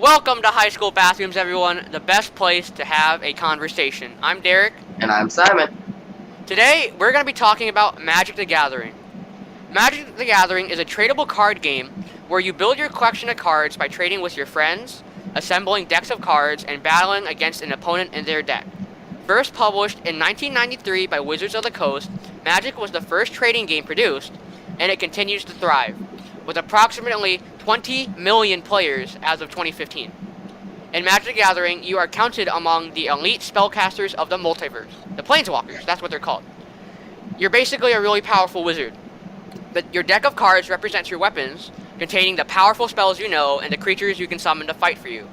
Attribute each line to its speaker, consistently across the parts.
Speaker 1: Welcome to High School Bathrooms, everyone, the best place to have a conversation. I'm Derek.
Speaker 2: And I'm Simon.
Speaker 1: Today, we're going to be talking about Magic the Gathering. Magic the Gathering is a tradable card game where you build your collection of cards by trading with your friends, assembling decks of cards, and battling against an opponent in their deck. First published in 1993 by Wizards of the Coast, Magic was the first trading game produced, and it continues to thrive, with approximately 20 million players as of 2015. In Magic the Gathering, you are counted among the elite spellcasters of the multiverse. The Planeswalkers, that's what they're called. You're basically a really powerful wizard. Your deck of cards represents your weapons, containing the powerful spells you know and the creatures you can summon to fight for you.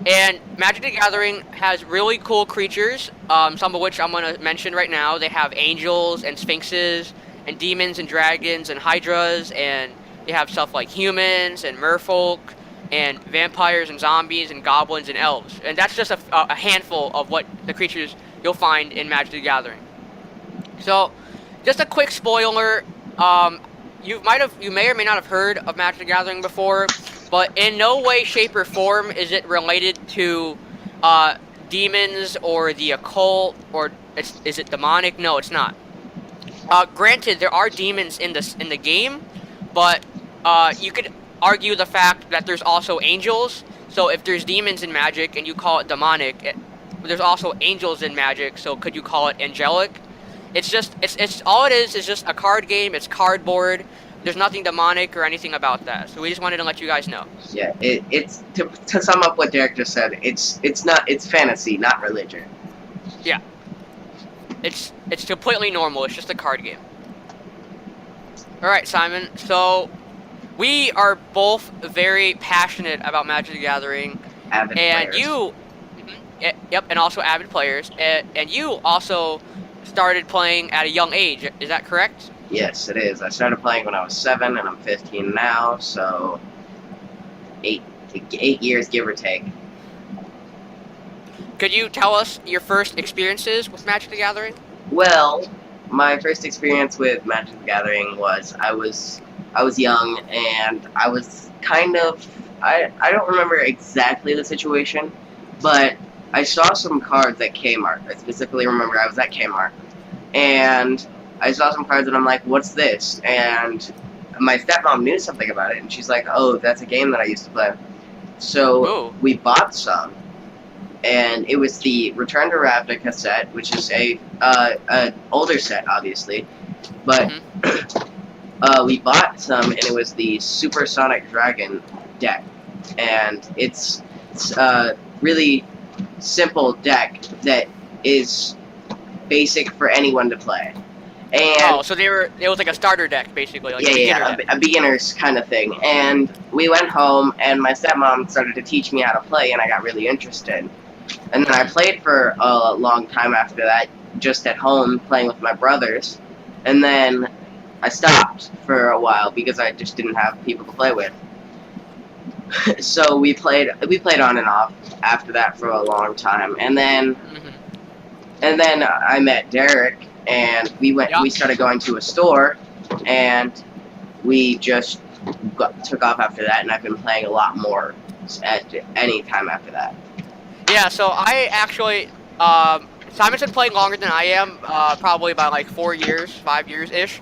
Speaker 1: And Magic the Gathering has really cool creatures, some of which I'm going to mention right now. They have angels and sphinxes and demons and dragons and hydras, and they have stuff like humans and merfolk and vampires and zombies and goblins and elves. And that's just a handful of what the creatures you'll find in Magic the Gathering. So, just a quick spoiler. You may or may not have heard of Magic the Gathering before, but in no way, shape, or form is it related to demons or the occult, or is it demonic? No, it's not. Granted, there are demons in the game, but you could argue the fact that there's also angels. So if there's demons in Magic and you call it demonic, there's also angels in Magic. So could you call it angelic? It's all it is just a card game. It's cardboard. There's nothing demonic or anything about that. So we just wanted to let you guys know.
Speaker 2: Yeah, it's to sum up what Derek just said. It's fantasy, not religion.
Speaker 1: Yeah. It's completely normal. It's just a card game. All right, Simon. So we are both very passionate about Magic the Gathering,
Speaker 2: Avid
Speaker 1: and
Speaker 2: players.
Speaker 1: yep, and also avid players, and you also started playing at a young age. Is that correct?
Speaker 2: Yes, it is. I started playing when I was 7, and I'm 15 now, so 8 years, give or take.
Speaker 1: Could you tell us your first experiences with Magic the Gathering?
Speaker 2: Well, my first experience with Magic the Gathering was I was young, and I was kind of I don't remember exactly the situation, but I saw some cards at Kmart. I specifically remember I was at Kmart, and I saw some cards, and I'm like, what's this? And my stepmom knew something about it, and she's like, oh, that's a game that I used to play. So
Speaker 1: Ooh.
Speaker 2: we bought some, and it was the Return to Ravnica set, which is a older set, obviously, but we bought some, and it was the Supersonic Dragon deck, and it's a really simple deck that is basic for anyone to play. And
Speaker 1: So it was like a starter deck, basically. Like
Speaker 2: a beginner's kind of thing. And we went home, and my stepmom started to teach me how to play, and I got really interested. And then I played for a long time after that, just at home, playing with my brothers. And then I stopped for a while because I just didn't have people to play with. So we played on and off after that for a long time. And then I met Derek, and we started going to a store, and we just took off after that, and I've been playing a lot more at any time after that.
Speaker 1: Yeah, so I actually, Simon's been playing longer than I am, probably about like 5 years-ish.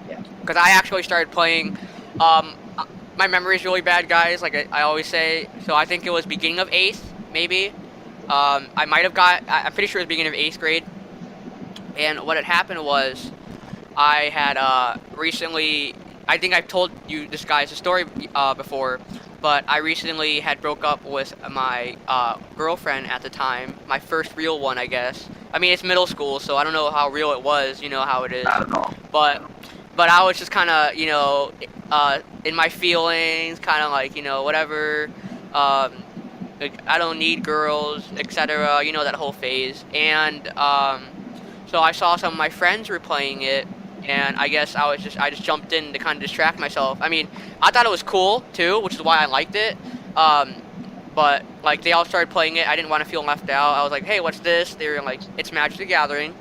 Speaker 2: Yeah.
Speaker 1: Because I actually started playing, my memory is really bad, guys, like I always say, so I think it was beginning of 8th, maybe. I'm pretty sure it was beginning of 8th grade. And what had happened was, I had recently, I think I've told you this guy's story before, but I recently had broke up with my girlfriend at the time, my first real one, I guess. I mean, it's middle school, so I don't know how real it was, you know how it is.
Speaker 2: Not at all.
Speaker 1: But I was just kind of, in my feelings, kind of like, whatever. Like, I don't need girls, etc. That whole phase. And so I saw some of my friends were playing it, and I guess I just jumped in to kind of distract myself. I mean, I thought it was cool too, which is why I liked it. But like they all started playing it, I didn't want to feel left out. I was like, hey, what's this? They were like, it's Magic the Gathering.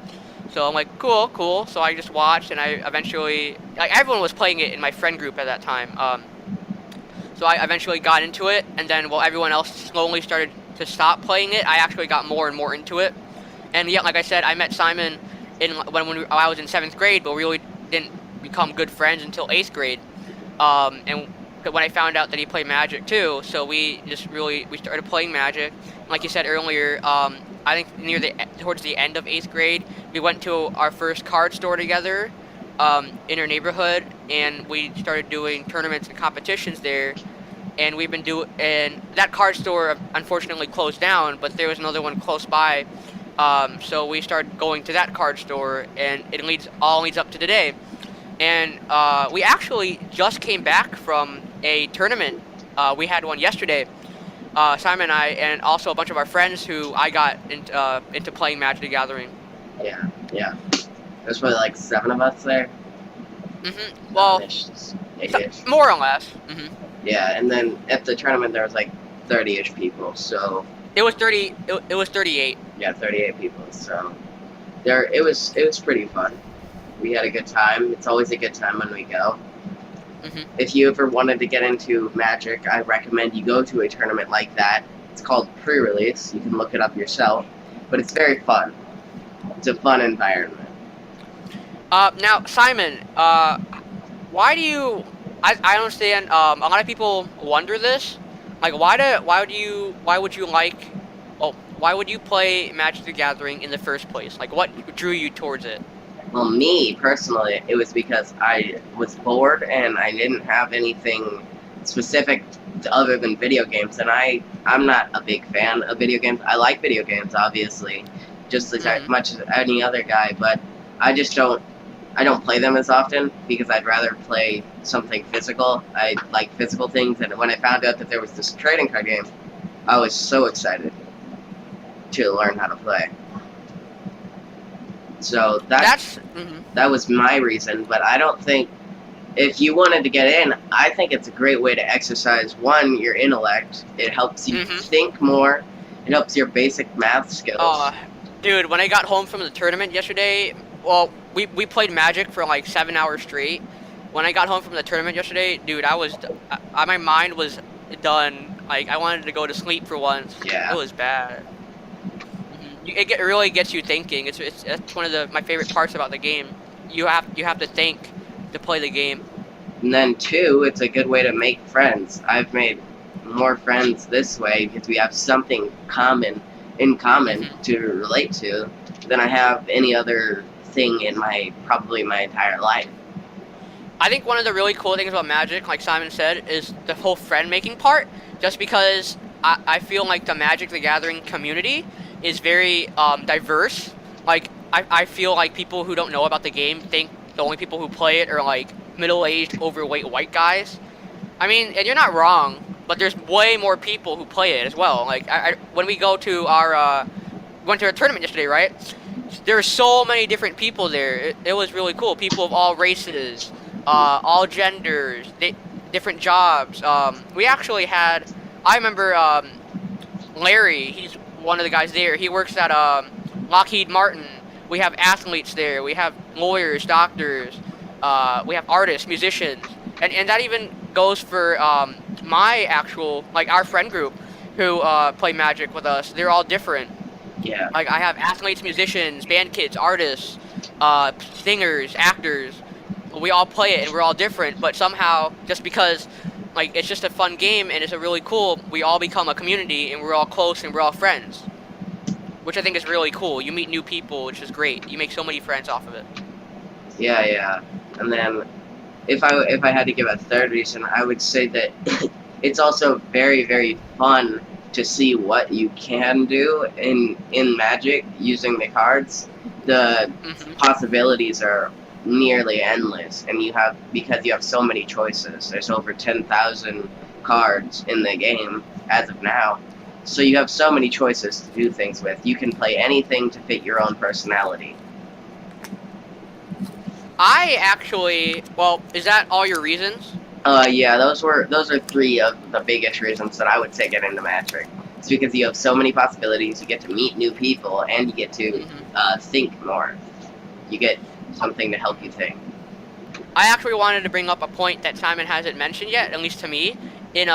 Speaker 1: So I'm like, cool. So I just watched, and I eventually, like, everyone was playing it in my friend group at that time. So I eventually got into it, and then while everyone else slowly started to stop playing it, I actually got more and more into it. And yeah, like I said, I met Simon when I was in 7th grade, but we really didn't become good friends until 8th grade. And when I found out that he played Magic too, so we started playing Magic. Like you said earlier, I think towards the end of 8th grade, we went to our first card store together in our neighborhood, and we started doing tournaments and competitions there. And and that card store unfortunately closed down, but there was another one close by. So we started going to that card store, and it all leads up to today. And we actually just came back from a tournament. We had one yesterday. Simon and I, and also a bunch of our friends who I got into playing Magic the Gathering.
Speaker 2: Yeah. There's probably like 7 of us there.
Speaker 1: Well,
Speaker 2: Eight-ish.
Speaker 1: more or less.
Speaker 2: Yeah, and then at the tournament there was like 30-ish people. So
Speaker 1: it was 30. It was 38.
Speaker 2: Yeah, 38 people. So it was pretty fun. We had a good time. It's always a good time when we go. If you ever wanted to get into Magic, I recommend you go to a tournament like that. It's called Pre-Release. You can look it up yourself, but it's very fun. It's a fun environment.
Speaker 1: Now, Simon, why do you? I understand. A lot of people wonder this. Like, why would you play Magic the Gathering in the first place? Like, what drew you towards it?
Speaker 2: Well, me, personally, it was because I was bored and I didn't have anything specific other than video games, and I'm not a big fan of video games. I like video games, obviously, just as much as any other guy, but I don't play them as often because I'd rather play something physical. I like physical things, and when I found out that there was this trading card game, I was so excited to learn how to play. So that was my reason, but I don't think, if you wanted to get in, I think it's a great way to exercise, one, your intellect. It helps you think more. It helps your basic math skills.
Speaker 1: Dude, when I got home from the tournament yesterday, well, we played Magic for like 7 hours straight. When I got home from the tournament yesterday, dude, my mind was done. Like, I wanted to go to sleep for once.
Speaker 2: Yeah.
Speaker 1: It was bad. It really gets you thinking. It's one of my favorite parts about the game. You have to think to play the game.
Speaker 2: And then 2, it's a good way to make friends. I've made more friends this way because we have something in common to relate to than I have any other thing in probably my entire life.
Speaker 1: I think one of the really cool things about Magic, like Simon said, is the whole friend making part. Just because I feel like the Magic the Gathering community is very diverse. Like, I feel like people who don't know about the game think the only people who play it are like middle-aged, overweight white guys. I mean, and you're not wrong, but there's way more people who play it as well. Like, when we went to our tournament yesterday, right? There were so many different people there. It was really cool. People of all races, all genders, different jobs. We actually had, I remember Larry, he's one of the guys there. He works at Lockheed Martin. We have athletes there. We have lawyers, doctors. We have artists, musicians. And that even goes for my actual, like, our friend group who play Magic with us. They're all different.
Speaker 2: Yeah.
Speaker 1: Like, I have athletes, musicians, band kids, artists, singers, actors. We all play it, and we're all different, but somehow, just because, like, it's just a fun game, and it's a really cool, we all become a community, and we're all close, and we're all friends. Which I think is really cool. You meet new people, which is great. You make so many friends off of it.
Speaker 2: Yeah. And then, if I had to give a third reason, I would say that it's also very, very fun to see what you can do in Magic using the cards. The possibilities are nearly endless, and because you have so many choices. There's over 10,000 cards in the game as of now, so you have so many choices to do things with. You can play anything to fit your own personality.
Speaker 1: Is that all your reasons?
Speaker 2: Yeah, those are 3 of the biggest reasons that I would say get into Magic. It's because you have so many possibilities, you get to meet new people, and you get to think more. You get something to help you think.
Speaker 1: I actually wanted to bring up a point that Simon hasn't mentioned yet, at least to me, In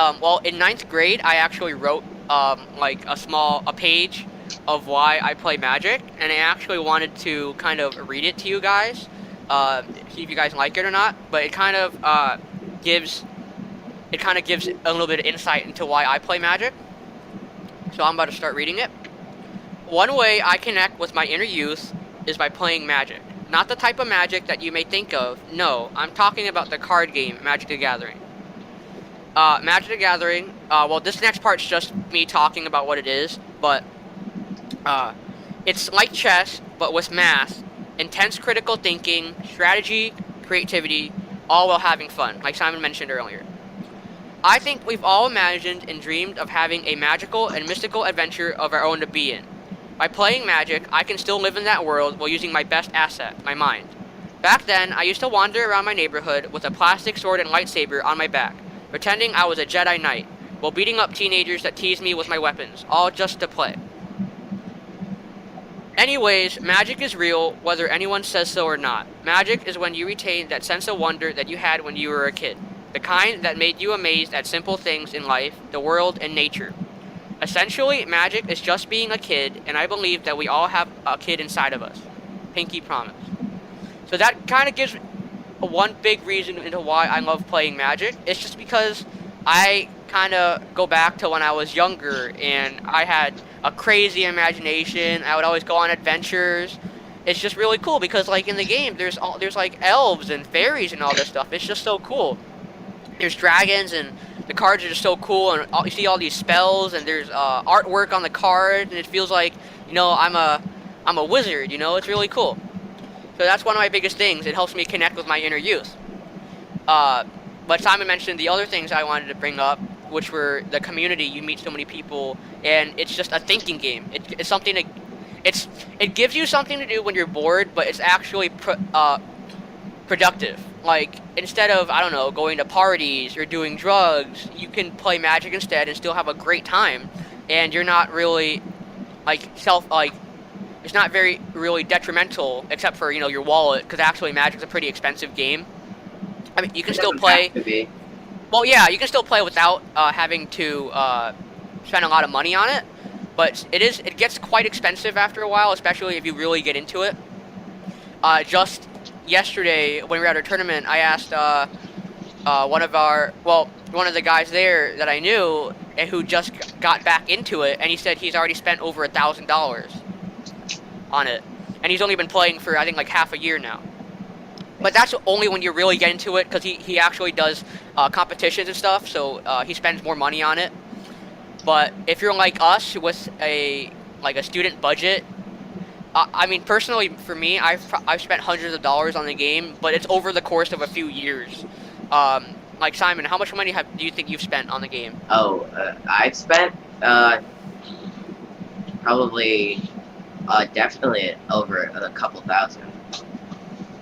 Speaker 1: ninth grade, I actually wrote like a page of why I play Magic, and I actually wanted to kind of read it to you guys, see if you guys like it or not. But gives it kind of gives a little bit of insight into why I play Magic. So I'm about to start reading it. One way I connect with my inner youth is by playing Magic. Not the type of Magic that you may think of. No, I'm talking about the card game, Magic the Gathering. Magic the Gathering, well, this next part's just me talking about what it is, but it's like chess, but with math, intense critical thinking, strategy, creativity, all while having fun, like Simon mentioned earlier. I think we've all imagined and dreamed of having a magical and mystical adventure of our own to be in. By playing Magic, I can still live in that world while using my best asset, my mind. Back then, I used to wander around my neighborhood with a plastic sword and lightsaber on my back, pretending I was a Jedi Knight, while beating up teenagers that teased me with my weapons, all just to play. Anyways, magic is real, whether anyone says so or not. Magic is when you retain that sense of wonder that you had when you were a kid. The kind that made you amazed at simple things in life, the world, and nature. Essentially, magic is just being a kid, and I believe that we all have a kid inside of us. Pinky promise. So that kind of gives one big reason into why I love playing Magic. It's just because I kind of go back to when I was younger, and I had a crazy imagination. I would always go on adventures. It's just really cool because, like, in the game, there's like elves and fairies and all this stuff. It's just so cool. There's dragons, and the cards are just so cool, and you see all these spells, and there's artwork on the card, and it feels like, you know, I'm a wizard, you know. It's really cool. So that's one of my biggest things. It helps me connect with my inner youth. But Simon mentioned the other things I wanted to bring up, which were the community. You meet so many people, and it's just a thinking game. It's something to, it gives you something to do when you're bored, but it's actually productive. Like, instead of, I don't know, going to parties or doing drugs, you can play Magic instead and still have a great time. And you're not really, it's not very really detrimental, except for, you know, your wallet, because actually Magic's a pretty expensive game. I mean, you can still play.
Speaker 2: Have to be.
Speaker 1: Well, yeah, you can still play without having to spend a lot of money on it, but it gets quite expensive after a while, especially if you really get into it. Just yesterday, when we were at our tournament, I asked one of the guys there that I knew and who just got back into it, and he said he's already spent over $1,000 on it, and he's only been playing for, I think, like half a year now. But that's only when you really get into it, because he actually does competitions and stuff, so he spends more money on it. But if you're like us with a student budget, I mean, personally for me, I've spent hundreds of dollars on the game, but it's over the course of a few years. Like Simon, how much money do you think you've spent on the game?
Speaker 2: I've spent probably definitely over a couple thousand.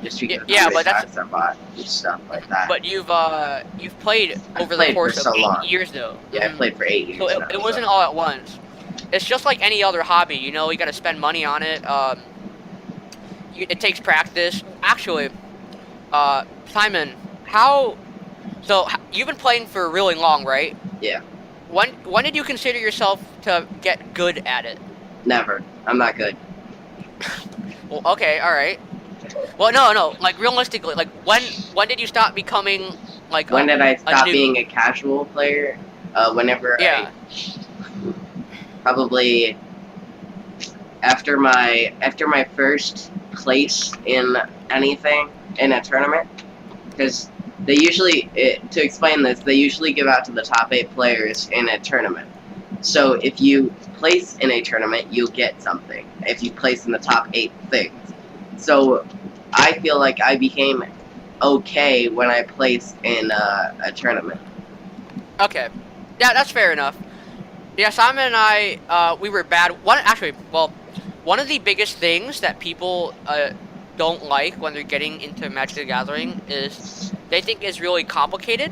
Speaker 2: Just because
Speaker 1: but that's
Speaker 2: I bought and stuff like that.
Speaker 1: But you've played over the course of 8 years, though.
Speaker 2: Yeah, I played for 8 years.
Speaker 1: So it wasn't all at once. It's just like any other hobby, you know. You got to spend money on it. It takes practice. Actually, Simon, you've been playing for really long, right?
Speaker 2: Yeah.
Speaker 1: When did you consider yourself to get good at it?
Speaker 2: Never. I'm not good.
Speaker 1: Well, okay, all right. Well, no. Like, realistically, like, when did you stop becoming, like,
Speaker 2: when did I stop being a casual player? Whenever
Speaker 1: yeah.
Speaker 2: Probably after my first place in anything in a tournament, because they usually, to explain this, they usually give out to the top 8 players in a tournament. So if you place in a tournament, you'll get something. If you place in the top 8 things. So I feel like I became okay when I placed in a tournament.
Speaker 1: Okay. Yeah, that's fair enough. Yeah, Simon and I, we were bad. One of the biggest things that people don't like when they're getting into Magic the Gathering is they think it's really complicated,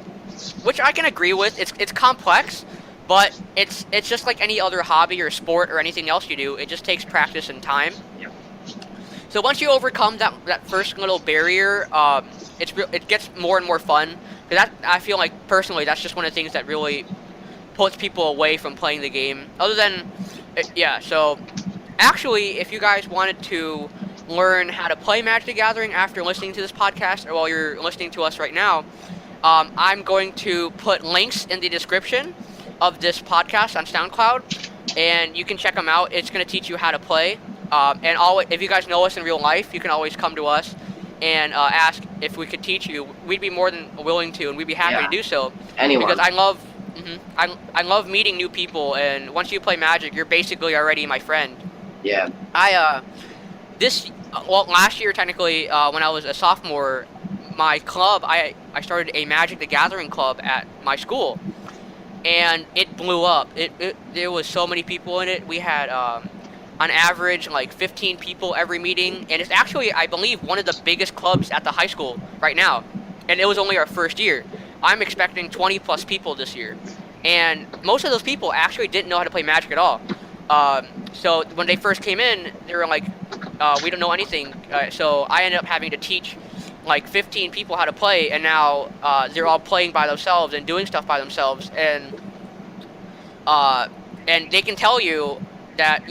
Speaker 1: which I can agree with. It's complex, but it's just like any other hobby or sport or anything else you do. It just takes practice and time.
Speaker 2: Yep.
Speaker 1: So once you overcome that first little barrier, it gets more and more fun, Because I feel like personally that's just one of the things that really puts people away from playing the game. Other than, yeah. So actually, if you guys wanted to learn how to play Magic the Gathering after listening to this podcast, or while you're listening to us right now, I'm going to put links in the description of this podcast on SoundCloud, and you can check them out. It's going to teach you how to play. And if you guys know us in real life, you can always come to us and ask if we could teach you. We'd be more than willing to, and we'd be happy to do so.
Speaker 2: Anyone.
Speaker 1: Because I love, I love meeting new people, and once you play Magic, you're basically already my friend.
Speaker 2: Yeah.
Speaker 1: Last year technically, when I was a sophomore, my club, I started a Magic the Gathering club at my school, and it blew up. There was so many people in it. We had on average like 15 people every meeting, and it's actually, I believe, one of the biggest clubs at the high school right now, and it was only our first year. I'm expecting 20 plus people this year, and most of those people actually didn't know how to play Magic at all. So when they first came in, they were like, we don't know anything. So I ended up having to teach like 15 people how to play, and now they're all playing by themselves and doing stuff by themselves, and they can tell you that,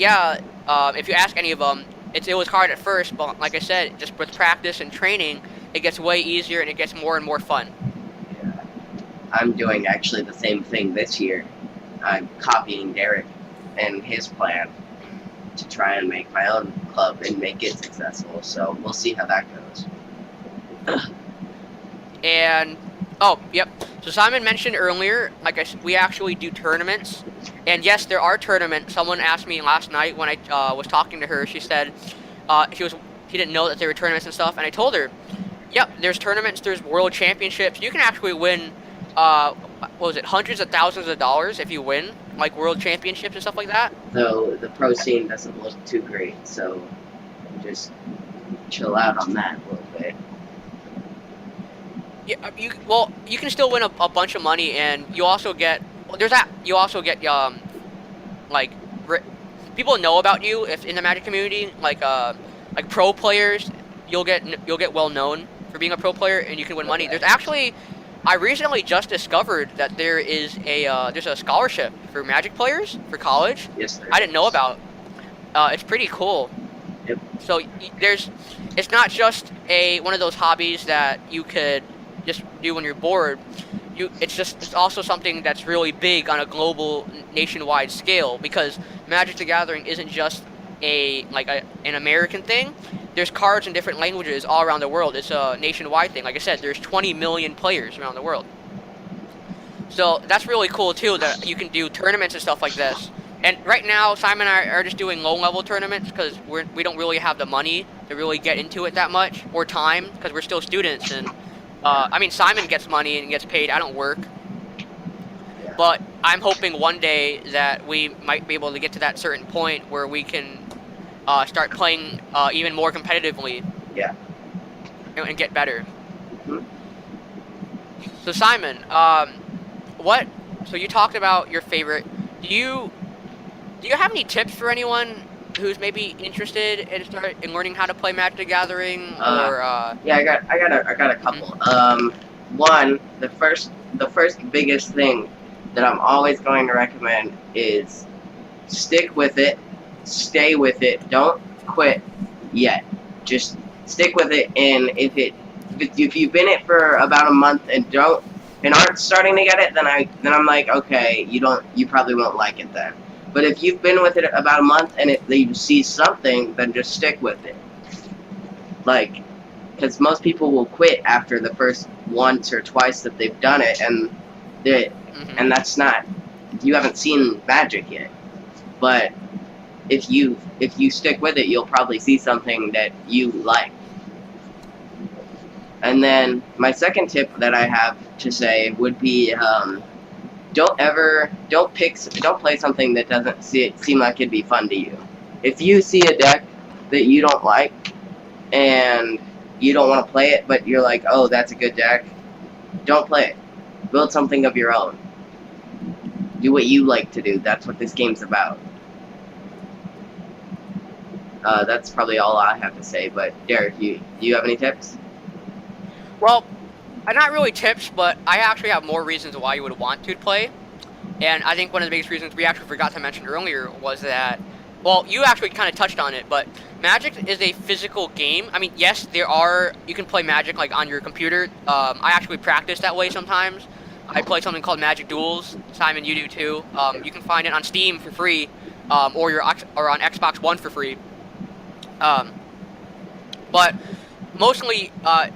Speaker 1: if you ask any of them, it was hard at first, but like I said, just with practice and training, it gets way easier and it gets more and more fun.
Speaker 2: Yeah. I'm doing actually the same thing this year. I'm copying Derek and his plan to try and make my own club and make it successful. So we'll see how that goes.
Speaker 1: And so Simon mentioned earlier, we actually do tournaments, and yes, there are tournaments. Someone asked me last night when I was talking to her. She said she didn't know that there were tournaments and stuff, and I told her, yep, there's tournaments, there's world championships. You can actually win hundreds of thousands of dollars if you win, like world championships and stuff like that.
Speaker 2: Though the pro scene doesn't look too great, so just chill out on that a little bit.
Speaker 1: Yeah, you can still win a bunch of money, and you also get people know about you if in the Magic community, like pro players. You'll get well known for being a pro player, and you can win money. There's actually, I recently just discovered that there's a scholarship for Magic players for college.
Speaker 2: Yes, there
Speaker 1: I didn't know about. It's pretty cool.
Speaker 2: Yep.
Speaker 1: So it's not just one of those hobbies that you could just do when you're bored. It's also something that's really big on a global, nationwide scale, because Magic the Gathering isn't just an American thing. There's cards in different languages all around the world. It's a nationwide thing. Like I said, there's 20 million players around the world. So that's really cool too, that you can do tournaments and stuff like this. And right now, Simon and I are just doing low-level tournaments because we don't really have the money to really get into it that much, or time, because we're still students. And Simon gets money and gets paid. I don't work.
Speaker 2: Yeah.
Speaker 1: But I'm hoping one day that we might be able to get to that certain point where we can start playing even more competitively.
Speaker 2: Yeah.
Speaker 1: And get better.
Speaker 2: Mm-hmm.
Speaker 1: So Simon, so you talked about your favorite. Do you have any tips for anyone who's maybe interested in learning how to play Magic the Gathering?
Speaker 2: Yeah, I got a couple. One, the first biggest thing that I'm always going to recommend is stick with it, stay with it, don't quit yet. Just stick with it, and if you've been it for about a month and aren't starting to get it, then I'm like, okay, you probably won't like it then. But if you've been with it about a month and you see something, then just stick with it. Because most people will quit after the first once or twice that they've done it, and that's not, you haven't seen Magic yet. But if you stick with it, you'll probably see something that you like. And then my second tip that I have to say would be, don't play something that doesn't seem like it'd be fun to you. If you see a deck that you don't like and you don't want to play it, but you're like, oh, that's a good deck, don't play it. Build something of your own. Do what you like to do. That's what this game's about. That's probably all I have to say, but Derek, you have any tips?
Speaker 1: Well, not really tips, but I actually have more reasons why you would want to play. And I think one of the biggest reasons we actually forgot to mention earlier was that, well, you actually kind of touched on it, but Magic is a physical game. I mean, yes, you can play Magic like on your computer. I actually practice that way sometimes. I play something called Magic Duels. Simon, you do too. You can find it on Steam for free, or on Xbox One for free. But mostly,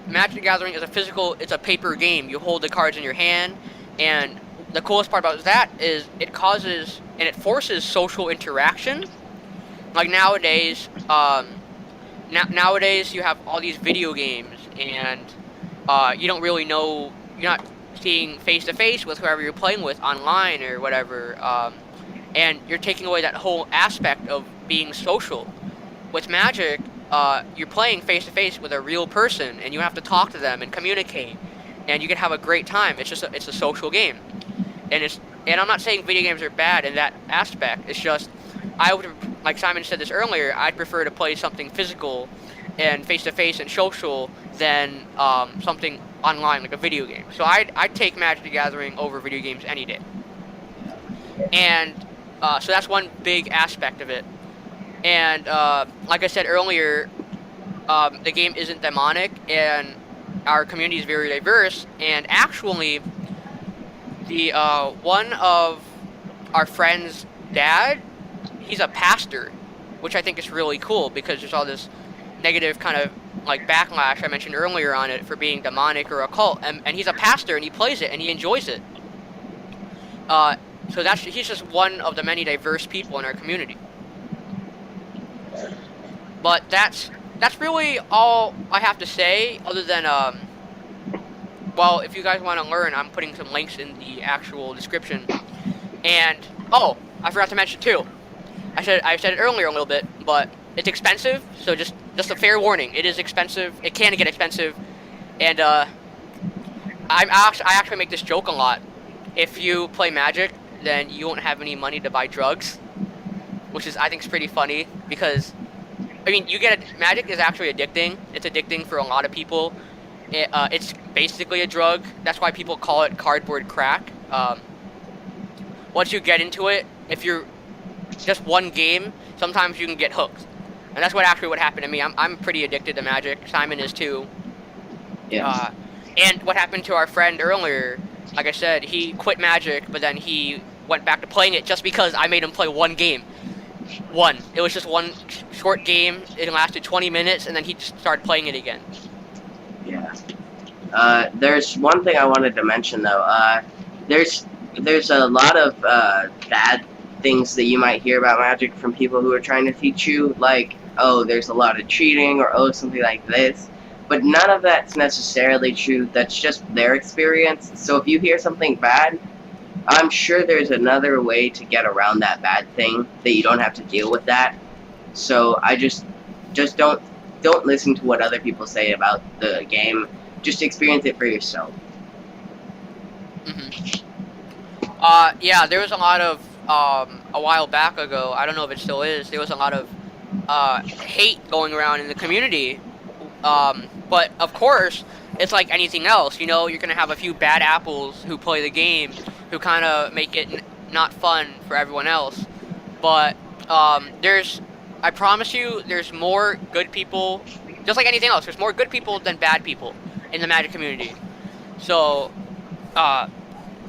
Speaker 1: Magic the Gathering is it's a paper game. You hold the cards in your hand, and the coolest part about that is it causes and it forces social interaction. Like nowadays, nowadays you have all these video games, and you don't really know, you're not seeing face to face with whoever you're playing with online or whatever, and you're taking away that whole aspect of being social. With Magic, you're playing face to face with a real person, and you have to talk to them and communicate, and you can have a great time. It's a social game, and I'm not saying video games are bad in that aspect. It's just I would, like Simon said this earlier, I'd prefer to play something physical and face to face and social than something online like a video game. So I'd take Magic the Gathering over video games any day, and so that's one big aspect of it. And like I said earlier, the game isn't demonic, and our community is very diverse. And actually, the one of our friend's dad, he's a pastor, which I think is really cool because there's all this negative kind of like backlash I mentioned earlier on it for being demonic or occult, and he's a pastor and he plays it and he enjoys it. So he's just one of the many diverse people in our community. But that's really all I have to say, other than well, if you guys want to learn, I'm putting some links in the actual description. And oh, I forgot to mention too. I said it earlier a little bit, but it's expensive. So just a fair warning, it is expensive. It can get expensive, and I actually make this joke a lot. If you play Magic, then you won't have any money to buy drugs, which I think is pretty funny because, I mean, Magic is actually addicting. It's addicting for a lot of people. It's basically a drug. That's why people call it cardboard crack. Once you get into it, if you're just one game, sometimes you can get hooked. And that's what happened to me. I'm pretty addicted to Magic. Simon is too.
Speaker 2: Yeah.
Speaker 1: And what happened to our friend earlier, like I said, he quit Magic, but then he went back to playing it just because I made him play one game. It was just one short game. It lasted 20 minutes, and then he just started playing it again.
Speaker 2: Yeah. There's one thing I wanted to mention though. There's a lot of bad things that you might hear about Magic from people who are trying to teach you, like, oh, there's a lot of cheating, or oh, something like this. But none of that's necessarily true. That's just their experience. So if you hear something bad, I'm sure there's another way to get around that bad thing that you don't have to deal with that. So I just don't listen to what other people say about the game. Just experience it for yourself.
Speaker 1: Yeah, there was a lot of a while back ago. I don't know if it still is. There was a lot of hate going around in the community. But of course, it's like anything else. You know, you're gonna have a few bad apples who play the game, who kind of make it not fun for everyone else. But I promise you, there's more good people. Just like anything else, there's more good people than bad people in the Magic community. So,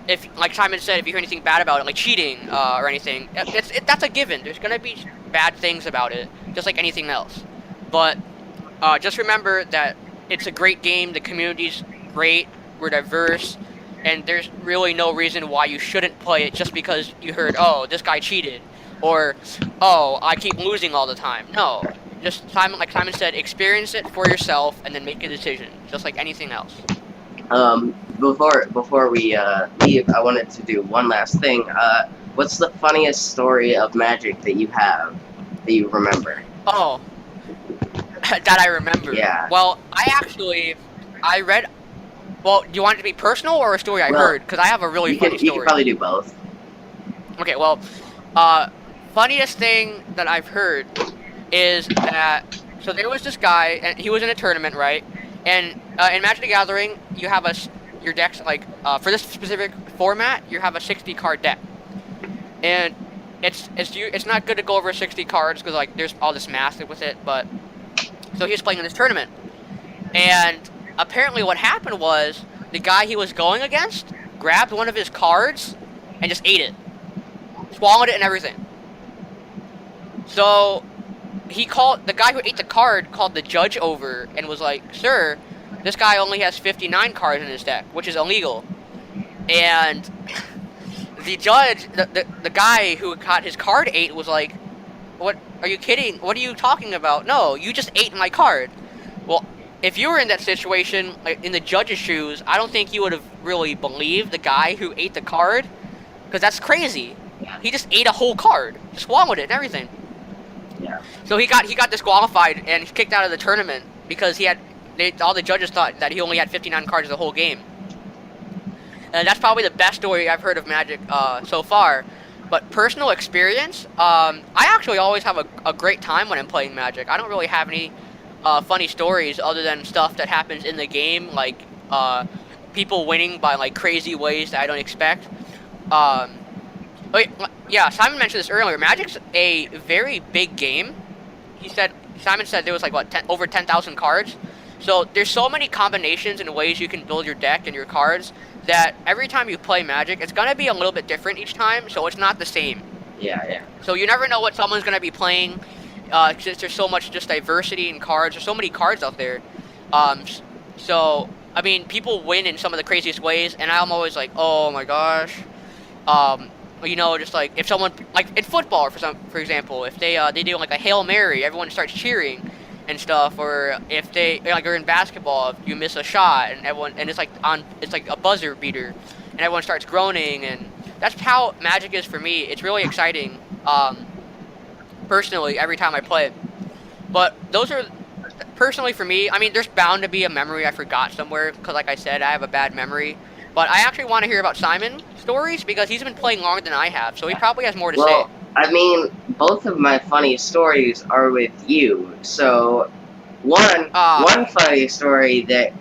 Speaker 1: if, like Simon said, if you hear anything bad about it, like cheating or anything, that's a given. There's gonna be bad things about it, just like anything else. But just remember that it's a great game. The community's great. We're diverse, and there's really no reason why you shouldn't play it just because you heard, oh, this guy cheated, or oh, I keep losing all the time. No, just like Simon said, experience it for yourself and then make a decision, just like anything else.
Speaker 2: Before we leave, I wanted to do one last thing. What's the funniest story of Magic that you have, that you remember?
Speaker 1: Oh, that I remember.
Speaker 2: Yeah.
Speaker 1: Well, I read. Well, do you want it to be personal or a story I heard? Because I have a really funny story.
Speaker 2: You can probably do both.
Speaker 1: Okay, well, funniest thing that I've heard is that, so there was this guy, and he was in a tournament, right? And In Magic the Gathering, you have your decks like for this specific format, you have a 60 card deck, and it's not good to go over 60 cards because like there's all this math with it. But so he was playing in this tournament, and apparently what happened was the guy he was going against grabbed one of his cards and just ate it, swallowed it and everything. So the guy who ate the card called the judge over and was like, "Sir, this guy only has 59 cards in his deck, which is illegal." And the judge, the guy who got his card ate was like, "What? Are you kidding? What are you talking about? No, you just ate my card." Well, if you were in that situation, like in the judge's shoes, I don't think you would have really believed the guy who ate the card, because that's crazy. He just ate a whole card, just swallowed it and everything.
Speaker 2: Yeah.
Speaker 1: So he got disqualified and kicked out of the tournament because all the judges thought that he only had 59 cards the whole game. And that's probably the best story I've heard of Magic so far. But personal experience, I actually always have a great time when I'm playing Magic. I don't really have any funny stories other than stuff that happens in the game, like people winning by like crazy ways that I don't expect. Yeah, Simon mentioned this earlier. Magic's a very big game. Simon said there was like over 10,000 cards. So there's so many combinations and ways you can build your deck and your cards that every time you play Magic, it's gonna be a little bit different each time. So it's not the same.
Speaker 2: Yeah.
Speaker 1: So you never know what someone's gonna be playing. Since there's so much just diversity in cards, there's so many cards out there. So I mean, people win in some of the craziest ways, and I'm always like, oh my gosh. Just like if someone like in football, for example, if they do like a Hail Mary, everyone starts cheering and stuff. Or if they or in basketball, if you miss a shot and it's like a buzzer beater, and everyone starts groaning, and that's how Magic is for me. It's really exciting. Personally, every time I play it. But those are personally for me. I mean, there's bound to be a memory I forgot somewhere because, like I said, I have a bad memory. But I actually want to hear about Simon's stories because he's been playing longer than I have, so he probably has more to say.
Speaker 2: I mean, both of my funny stories are with you. So, one funny story that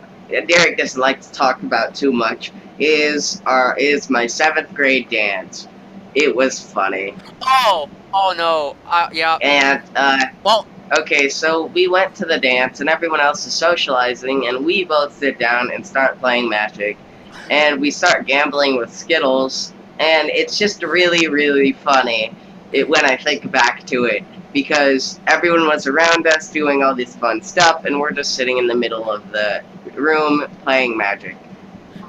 Speaker 2: Derek doesn't like to talk about too much is my 7th grade dance. It was funny.
Speaker 1: Oh no. Yeah.
Speaker 2: And okay, so we went to the dance, and everyone else is socializing, and we both sit down and start playing Magic. And we start gambling with Skittles, and it's just really, really funny when I think back to it, because everyone was around us doing all this fun stuff, and we're just sitting in the middle of the room playing Magic.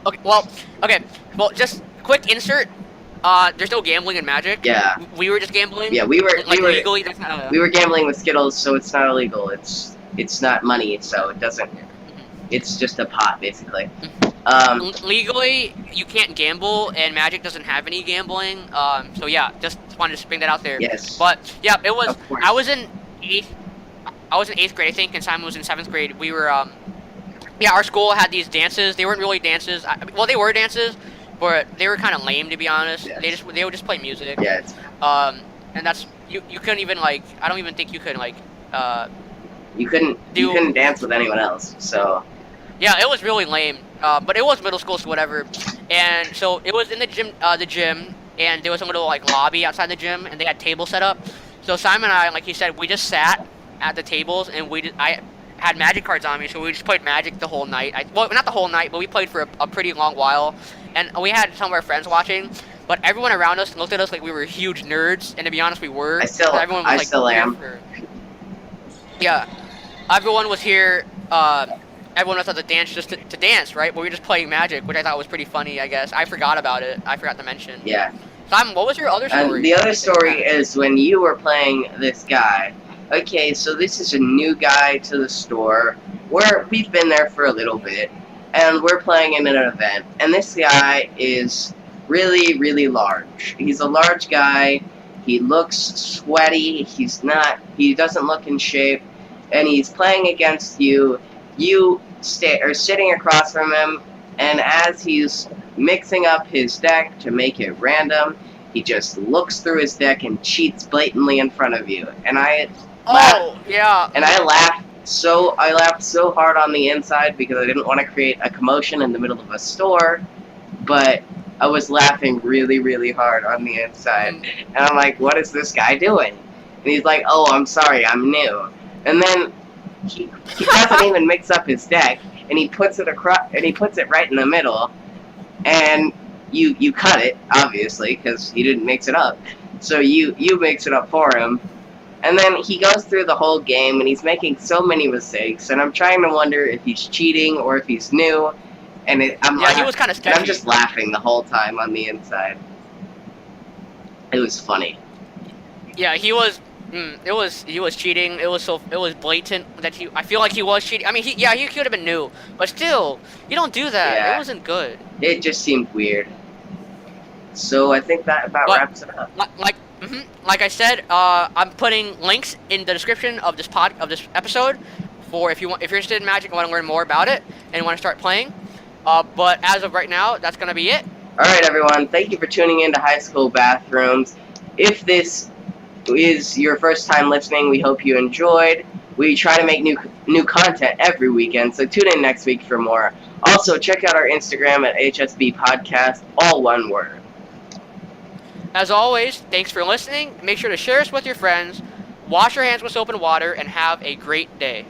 Speaker 1: Okay, well, just quick insert. There's no gambling in Magic.
Speaker 2: Yeah.
Speaker 1: We were just gambling.
Speaker 2: Yeah, we were
Speaker 1: legally.
Speaker 2: We were gambling with Skittles, so it's not illegal. It's not money, so it doesn't. It's just a pot, basically.
Speaker 1: Legally, you can't gamble, and Magic doesn't have any gambling. So yeah, just wanted to bring that out there.
Speaker 2: Yes.
Speaker 1: But yeah, it was. I was in 8th grade, I think, and Simon was in 7th grade. We were. Yeah, our school had these dances. They weren't really dances. They were dances, but they were kind of lame, to be honest.
Speaker 2: Yes.
Speaker 1: They would just play music.
Speaker 2: Yeah.
Speaker 1: And that's you couldn't even like. I don't even think you could like.
Speaker 2: You couldn't dance with anyone else. So.
Speaker 1: Yeah, it was really lame. But it was middle school, so whatever. And so it was in the gym, and there was a little like lobby outside the gym, and they had tables set up. So Simon and I, like he said, we just sat at the tables, and I had Magic cards on me, so we just played Magic the whole night. Well, not the whole night, but we played for a pretty long while. And we had some of our friends watching, but everyone around us looked at us like we were huge nerds, and to be honest, we were.
Speaker 2: I still am.
Speaker 1: Yeah, everyone was here. Everyone was at the dance just to dance, right? But we were just playing Magic, which I thought was pretty funny, I guess. I forgot about it. I forgot to mention.
Speaker 2: Yeah.
Speaker 1: Simon, what was your other story?
Speaker 2: The other story is when you were playing this guy. Okay, so this is a new guy to the store. We've been there for a little bit, and we're playing in an event. And this guy is really, really large. He's a large guy. He looks sweaty. He doesn't look in shape. And he's playing against you. You are sitting across from him, and as he's mixing up his deck to make it random, he just looks through his deck and cheats blatantly in front of you. And I laughed So I laughed so hard on the inside because I didn't want to create a commotion in the middle of a store, but I was laughing really, really hard on the inside. And I'm like, what is this guy doing? And he's like, oh, I'm sorry, I'm new. And then he doesn't even mix up his deck, and he puts it across, and he puts it right in the middle, and you cut it, obviously, because he didn't mix it up. So you mix it up for him. And then he goes through the whole game, and he's making so many mistakes, and I'm trying to wonder if he's cheating or if he's new. And
Speaker 1: He was kind of sketchy.
Speaker 2: I'm just laughing the whole time on the inside. It was funny.
Speaker 1: Yeah, he was. He was cheating. It was blatant that I feel like he was cheating. I mean, he could have been new, but still, you don't do that.
Speaker 2: Yeah.
Speaker 1: It wasn't good.
Speaker 2: It just seemed weird. So I think that about wraps it up.
Speaker 1: Like I said, I'm putting links in the description of this episode for if you're interested in Magic and want to learn more about it and want to start playing. But as of right now, that's gonna be it.
Speaker 2: All right, everyone. Thank you for tuning in to High School Bathrooms. If this is your first time listening, we hope you enjoyed. We try to make new content every weekend, so tune in next week for more. Also, check out our Instagram at HSB Podcast, all one word.
Speaker 1: As always, thanks for listening. Make sure to share us with your friends, wash your hands with soap and water, and have a great day.